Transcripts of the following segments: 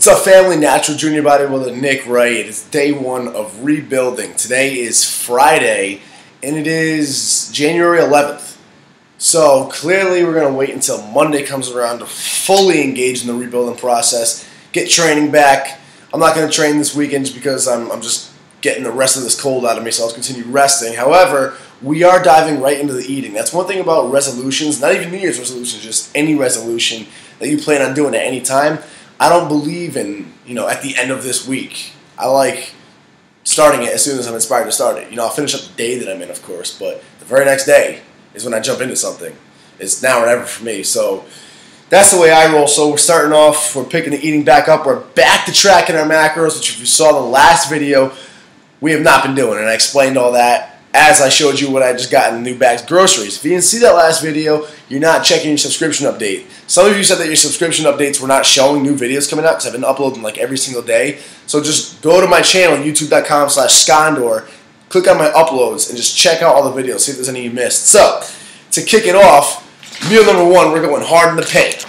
up, family? Natural Junior Bodybuilder Nick Wright. It is day one of rebuilding. Today is Friday, and it is January 11th. So clearly we're going to wait until Monday comes around to fully engage in the rebuilding process, get training back. I'm not going to train this weekend just because I'm just getting the rest of this cold out of me, so I'll continue resting. However, we are diving right into the eating. That's one thing about resolutions, not even New Year's resolutions, just any resolution that you plan on doing at any time. I don't believe in, at the end of this week. I like starting it as soon as I'm inspired to start it. I'll finish up the day that I'm in, of course, but the very next day is when I jump into something. It's now or never for me. So that's the way I roll. So we're starting off, we're picking the eating back up. We're back to tracking our macros, which if you saw the last video, we have not been doing. And I explained all that as I showed you what I just got in the new bags groceries. If you didn't see that last video, you're not checking your subscription update. Some of you said that your subscription updates were not showing new videos coming out because I've been uploading like every single day. So just go to my channel, youtube.com/Skondor, click on my uploads, and just check out all the videos, see if there's any you missed. So, to kick it off, meal number one, we're going hard in the paint.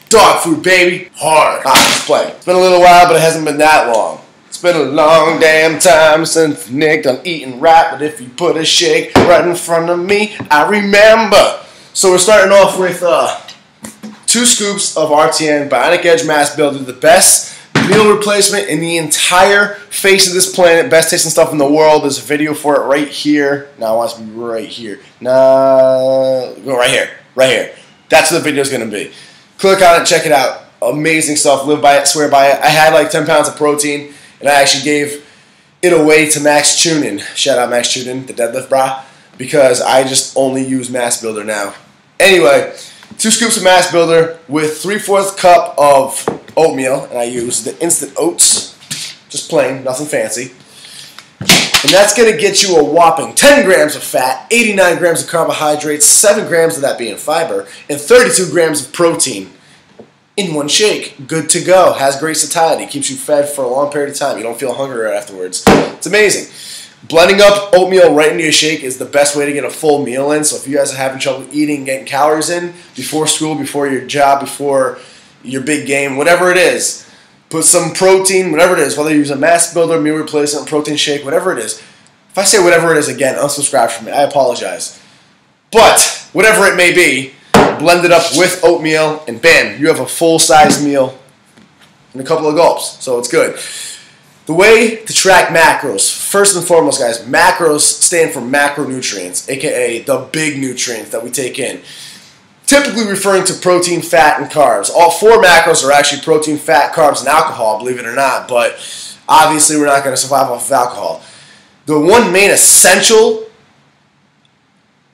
Dog food, baby. Hard. Just playing. It's been a little while, but it hasn't been that long. It's been a long damn time since Nick done eating right, but if you put a shake right in front of me, I remember. So we're starting off with 2 scoops of RTN Bionic Edge Mass Builder, the best meal replacement in the entire face of this planet, best tasting stuff in the world. There's a video for it right here. Now I want it to be right here. No, go right here, right here. That's what the video is going to be. Click on it, check it out. Amazing stuff. Live by it, swear by it. I had like 10 pounds of protein, and I actually gave it away to Max Tunin. Shout out Max Tunin, the deadlift bra, because I just only use Mass Builder now. Anyway, 2 scoops of Mass Builder with 3/4 cup of oatmeal, and I use the instant oats, just plain, nothing fancy. And that's going to get you a whopping 10 grams of fat, 89 grams of carbohydrates, 7 grams of that being fiber, and 32 grams of protein in one shake. Good to go. Has great satiety. Keeps you fed for a long period of time. You don't feel hungry right afterwards. It's amazing. Blending up oatmeal right into your shake is the best way to get a full meal in. So if you guys are having trouble eating, getting calories in before school, before your job, before your big game, whatever it is, put some protein, whatever it is, whether you use a Mass Builder, meal replacement, protein shake, whatever it is. If I say whatever it is again, unsubscribe from it. I apologize. But whatever it may be, blend it up with oatmeal, and bam, you have a full-size meal in a couple of gulps. So it's good. The way to track macros, first and foremost, guys, macros stand for macronutrients, aka the big nutrients that we take in. Typically referring to protein, fat, and carbs. All 4 macros are actually protein, fat, carbs, and alcohol, believe it or not, but obviously we're not going to survive off of alcohol. The one main essential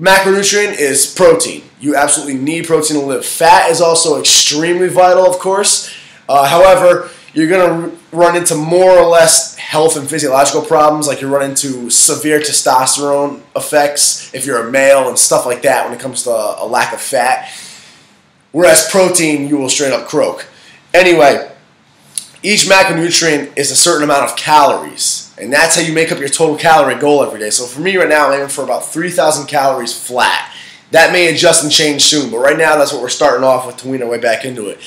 macronutrient is protein. You absolutely need protein to live. Fat is also extremely vital, of course. However, you're going to run into more or less health and physiological problems, like you run into severe testosterone effects if you're a male and stuff like that when it comes to a lack of fat. Whereas protein, you will straight up croak. Anyway, each macronutrient is a certain amount of calories, and that's how you make up your total calorie goal every day. So for me right now, I'm aiming for about 3,000 calories flat. That may adjust and change soon, but right now that's what we're starting off with to wean our way back into it.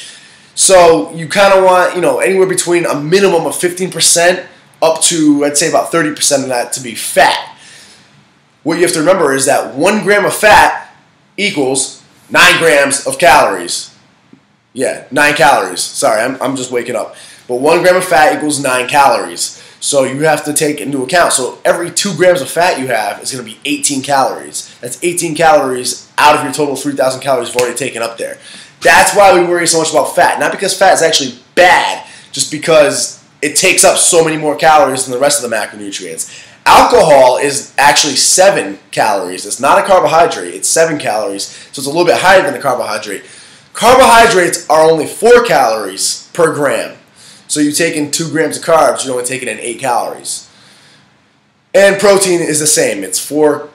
So you kind of want, anywhere between a minimum of 15% up to, I'd say, about 30% of that to be fat. What you have to remember is that 1 gram of fat equals 9 grams of calories. Yeah, 9 calories. Sorry, I'm just waking up. But 1 gram of fat equals 9 calories. So you have to take into account. So every 2 grams of fat you have is going to be 18 calories. That's 18 calories out of your total 3,000 calories you've already taken up there. That's why we worry so much about fat. Not because fat is actually bad, just because it takes up so many more calories than the rest of the macronutrients. Alcohol is actually 7 calories. It's not a carbohydrate. It's 7 calories, so it's a little bit higher than a carbohydrate. Carbohydrates are only 4 calories per gram. So you take in 2 grams of carbs, you're only taking in 8 calories. And protein is the same. It's 4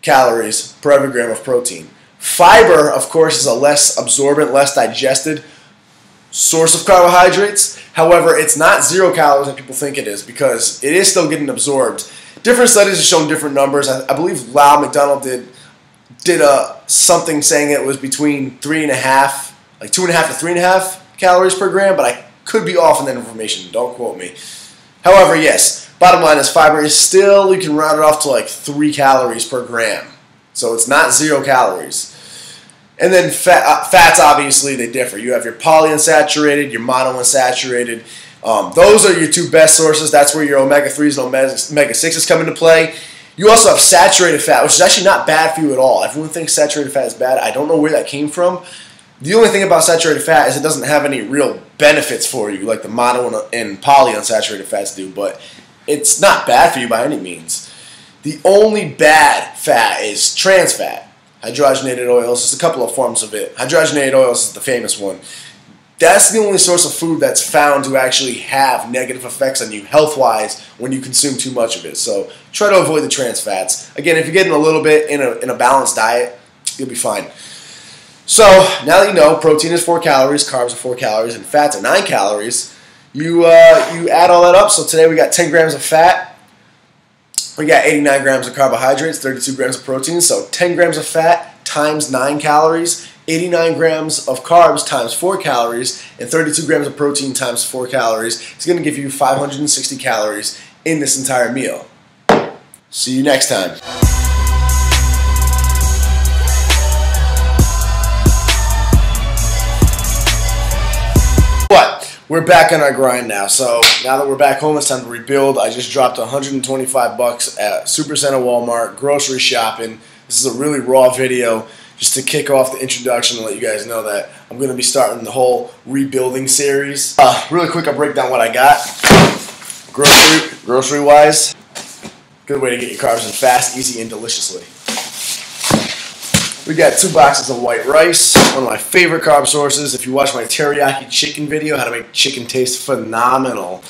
calories per every gram of protein. Fiber, of course, is a less absorbent, less digested source of carbohydrates. However, it's not 0 calories like people think it is, because it is still getting absorbed. Different studies have shown different numbers. I believe Lau McDonald did something saying it was between 2.5 to 3.5 calories per gram, but I Could be off in that information. Don't quote me. However, yes, bottom line is fiber is still, you can round it off to like 3 calories per gram. So it's not 0 calories. And then fats, obviously, they differ. You have your polyunsaturated, your monounsaturated. Those are your 2 best sources. That's where your omega-3s and omega-6s come into play. You also have saturated fat, which is actually not bad for you at all. Everyone thinks saturated fat is bad. I don't know where that came from. The only thing about saturated fat is it doesn't have any real benefits for you like the mono and polyunsaturated fats do, but it's not bad for you by any means. The only bad fat is trans fat. Hydrogenated oils, there's a couple of forms of it. Hydrogenated oils is the famous one. That's the only source of food that's found to actually have negative effects on you health-wise when you consume too much of it. So try to avoid the trans fats. Again, if you're getting a little bit in a balanced diet, you'll be fine. So now that you know protein is 4 calories, carbs are 4 calories, and fats are 9 calories, you add all that up. So today we got 10 grams of fat. We got 89 grams of carbohydrates, 32 grams of protein, so 10 grams of fat times 9 calories, 89 grams of carbs times 4 calories, and 32 grams of protein times 4 calories. It's going to give you 560 calories in this entire meal. See you next time. We're back on our grind now, so now that we're back home, it's time to rebuild. I just dropped $125 at Supercenter Walmart, grocery shopping. This is a really raw video just to kick off the introduction and let you guys know that I'm going to be starting the whole rebuilding series. Really quick, I'll break down what I got. Grocery-wise, good way to get your carbs in fast, easy, and deliciously. We got 2 boxes of white rice, one of my favorite carb sources. If you watch my teriyaki chicken video, how to make chicken taste phenomenal,